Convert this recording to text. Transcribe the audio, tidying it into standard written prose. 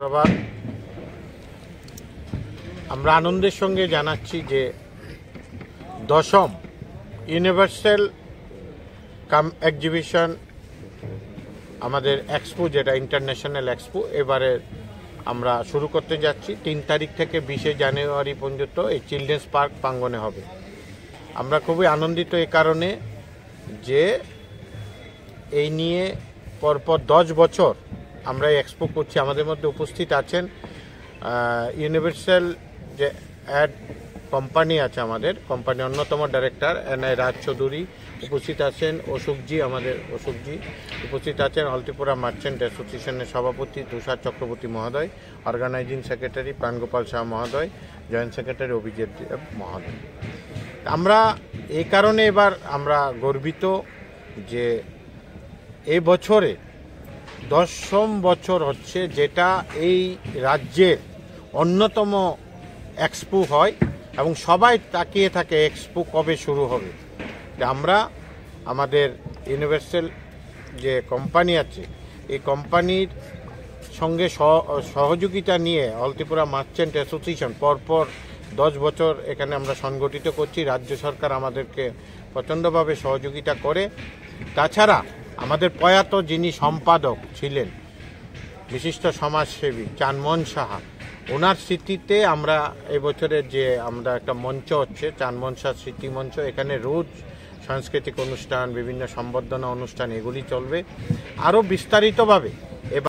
সুপ্রভাত। আমরা আনন্দের সঙ্গে জানাচ্ছি যে 10ম ইউনিভার্সাল এক্সিবিশন আমাদের এক্সপো, যেটা ইন্টারন্যাশনাল এক্সপো, এবারে আমরা শুরু করতে যাচ্ছি 3 তারিখ থেকে 20 জানুয়ারি পর্যন্ত এই চিলড্রেন্স পার্ক প্রাঙ্গণে হবে। আমরা খুবই আনন্দিত এই কারণে যে এই নিয়ে পরপর 10 বছর আমরা এই এক্সপো করছি। আমাদের মধ্যে উপস্থিত আছেন ইউনিভার্সাল যে অ্যাড কোম্পানি আছে, আমাদের কোম্পানির অন্যতম ডাইরেক্টর এনআই রাজ চৌধুরী উপস্থিত আছেন, অশোকজি উপস্থিত আছেন, হলদিপুরা মার্চেন্ট অ্যাসোসিয়েশনের সভাপতি তুষার চক্রবর্তী মহোদয়, অর্গানাইজিং সেক্রেটারি প্রাণগোপাল শাহ মহোদয়, জয়েন্ট সেক্রেটারি অভিজিৎ দেব মহোদয়। আমরা এই কারণে এবার আমরা গর্বিত যে এই বছরে 10ম বছর হচ্ছে যেটা এই রাজ্যের অন্যতম এক্সপো হয় এবং সবাই তাকিয়ে থাকে এক্সপো কবে শুরু হবে। আমরা আমাদের ইউনিভার্সাল যে কোম্পানি আছে এই কোম্পানির সঙ্গে সহযোগিতা নিয়ে হলদিপুরা মার্চেন্ট অ্যাসোসিয়েশন পরপর 10 বছর এখানে আমরা সংগঠিত করছি। রাজ্য সরকার আমাদেরকে প্রচণ্ডভাবে সহযোগিতা করে। তাছাড়া আমাদের প্রয়াত যিনি সম্পাদক ছিলেন, বিশিষ্ট সমাজসেবী চানমোহন সাহা, ওনার স্মৃতিতে আমরা এবছরের যে আমরা একটা মঞ্চ হচ্ছে চানমোহন সাহা স্মৃতি মঞ্চ, এখানে রোজ সাংস্কৃতিক অনুষ্ঠান, বিভিন্ন সম্বর্ধনা অনুষ্ঠান এগুলি চলবে। আরও বিস্তারিতভাবে